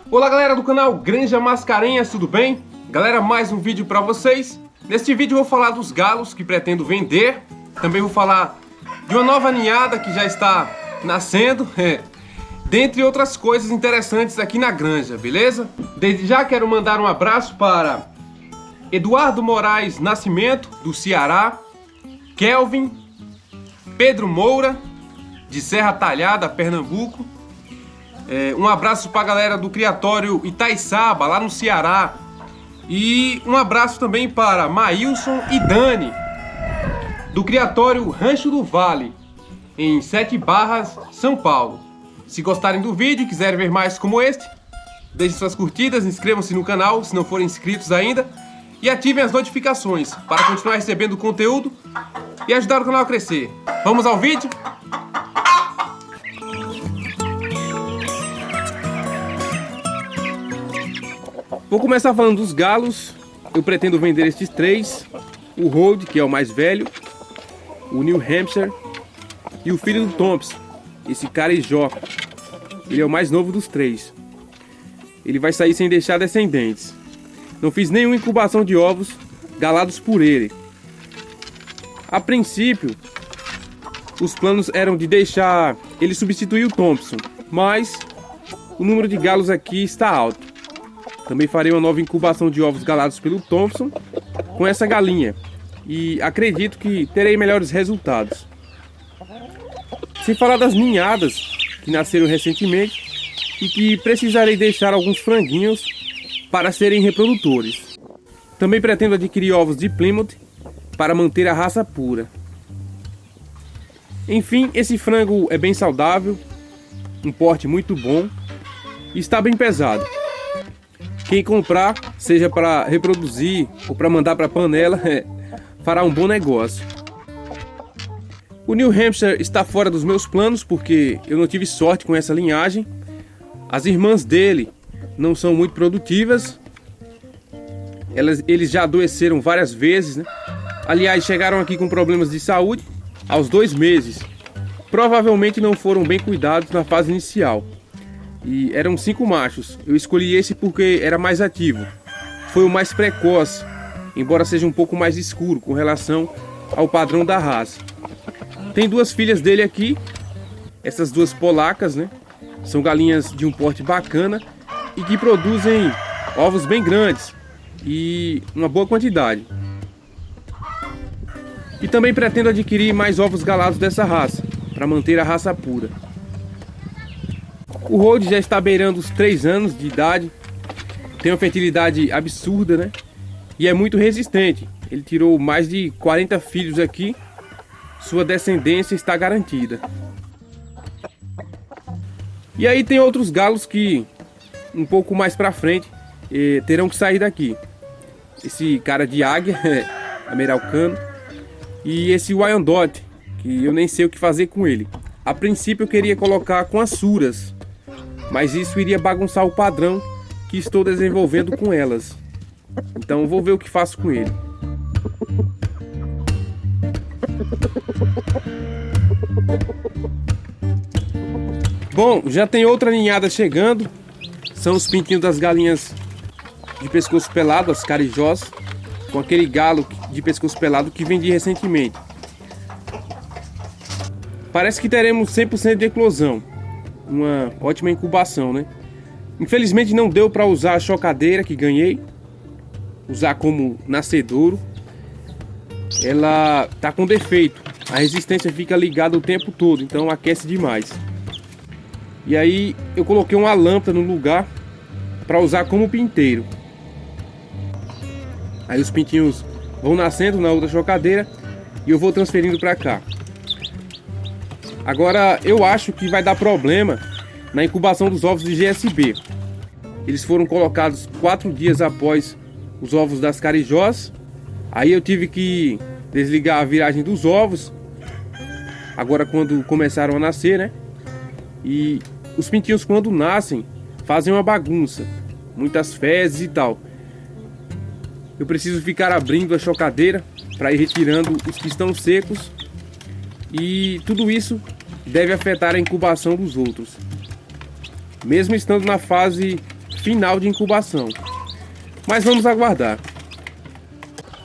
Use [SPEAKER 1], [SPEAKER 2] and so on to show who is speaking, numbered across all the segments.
[SPEAKER 1] Olá galera do canal Granja Mascarenhas, tudo bem? Galera, mais um vídeo para vocês. Neste vídeo eu vou falar dos galos que pretendo vender. Também vou falar de uma nova ninhada que já está nascendo, dentre outras coisas interessantes aqui na granja, beleza? Desde já quero mandar um abraço para Eduardo Moraes Nascimento, do Ceará, Kelvin, Pedro Moura, de Serra Talhada, Pernambuco. Um abraço para a galera do Criatório Itaiçaba, lá no Ceará. E um abraço também para Maílson e Dani, do Criatório Rancho do Vale, em 7 Barras, São Paulo. Se gostarem do vídeo e quiserem ver mais como este, deixem suas curtidas, inscrevam-se no canal se não forem inscritos ainda e ativem as notificações para continuar recebendo conteúdo e ajudar o canal a crescer. Vamos ao vídeo? Vou começar falando dos galos. Eu pretendo vender estes 3. O Road, que é o mais velho, o New Hampshire e o filho do Thompson, esse Carijó. Ele é o mais novo dos 3. Ele vai sair sem deixar descendentes. Não fiz nenhuma incubação de ovos galados por ele. A princípio, os planos eram de deixar ele substituir o Thompson, mas o número de galos aqui está alto. Também farei uma nova incubação de ovos galados pelo Thompson com essa galinha. E acredito que terei melhores resultados. Sem falar das ninhadas que nasceram recentemente e que precisarei deixar alguns franguinhos para serem reprodutores. Também pretendo adquirir ovos de Plymouth para manter a raça pura. Enfim, esse frango é bem saudável, um porte muito bom e está bem pesado. Quem comprar, seja para reproduzir ou para mandar para a panela, fará um bom negócio. O New Hampshire está fora dos meus planos porque eu não tive sorte com essa linhagem. As irmãs dele não são muito produtivas. Eles já adoeceram várias vezes, né? Aliás, chegaram aqui com problemas de saúde aos 2 meses. Provavelmente não foram bem cuidados na fase inicial. E eram 5 machos. Eu escolhi esse porque era mais ativo. Foi o mais precoce, embora seja um pouco mais escuro com relação ao padrão da raça. Tem 2 filhas dele aqui. Essas 2 polacas, né? São galinhas de um porte bacana e que produzem ovos bem grandes e uma boa quantidade. E também pretendo adquirir mais ovos galados dessa raça, para manter a raça pura. O Road já está beirando os 3 anos de idade. Tem uma fertilidade absurda, né? E é muito resistente. Ele tirou mais de 40 filhos aqui. Sua descendência está garantida. E aí tem outros galos que um pouco mais pra frente terão que sair daqui. Esse cara de águia, americano. E esse Wyandotte, que eu nem sei o que fazer com ele. A princípio eu queria colocar com as suras, mas isso iria bagunçar o padrão que estou desenvolvendo com elas. Então vou ver o que faço com ele. Bom, já tem outra ninhada chegando. São os pintinhos das galinhas de pescoço pelado, as carijós, com aquele galo de pescoço pelado que vendi recentemente. Parece que teremos 100% de eclosão. Uma ótima incubação, né? Infelizmente não deu para usar a chocadeira que ganhei, usar como nascedouro. Ela tá com defeito, a resistência fica ligada o tempo todo, então aquece demais. E aí eu coloquei uma lâmpada no lugar para usar como pinteiro. Aí os pintinhos vão nascendo na outra chocadeira e eu vou transferindo para cá. Agora eu acho que vai dar problema na incubação dos ovos de GSB. Eles foram colocados 4 dias após os ovos das carijós. Aí eu tive que desligar a viragem dos ovos agora quando começaram a nascer, né? E os pintinhos, quando nascem, fazem uma bagunça, muitas fezes e tal. Eu preciso ficar abrindo a chocadeira para ir retirando os que estão secos, e tudo isso deve afetar a incubação dos outros, mesmo estando na fase final de incubação. Mas vamos aguardar.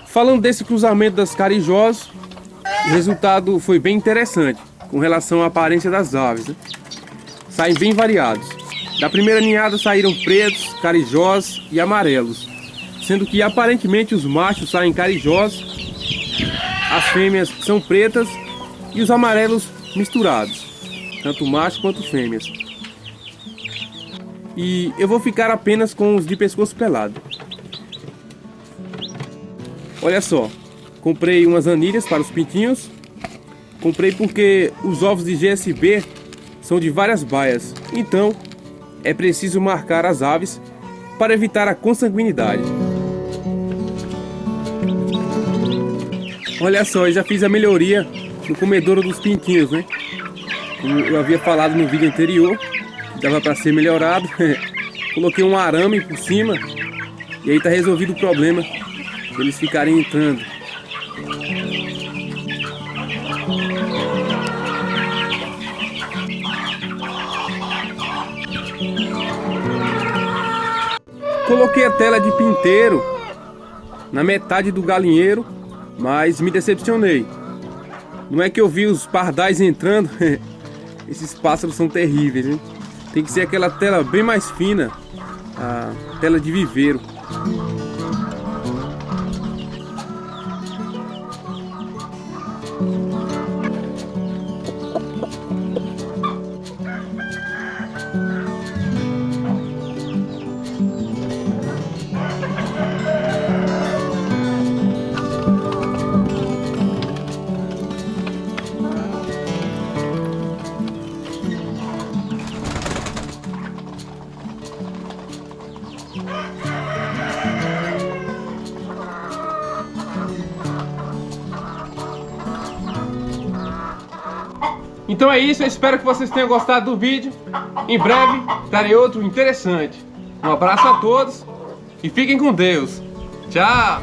[SPEAKER 1] Falando desse cruzamento das carijós, o resultado foi bem interessante com relação à aparência das aves, né? Saem bem variados. Da primeira ninhada saíram pretos, carijós e amarelos, sendo que aparentemente os machos saem carijós, as fêmeas são pretas e os amarelos misturados, tanto macho quanto fêmeas. E eu vou ficar apenas com os de pescoço pelado. Olha só, comprei umas anilhas para os pintinhos. Comprei porque os ovos de GSB são de várias baias, então é preciso marcar as aves para evitar a consanguinidade. Olha só, eu já fiz a melhoria no comedouro dos pintinhos, né? Como eu havia falado no vídeo anterior, dava para ser melhorado. Coloquei um arame por cima e aí tá resolvido o problema de eles ficarem entrando. Coloquei a tela de pinteiro na metade do galinheiro, mas me decepcionei. Não é que eu vi os pardais entrando. Esses pássaros são terríveis, hein? Tem que ser aquela tela bem mais fina, a tela de viveiro. Então é isso, eu espero que vocês tenham gostado do vídeo. Em breve trarei outro interessante. Um abraço a todos e fiquem com Deus. Tchau!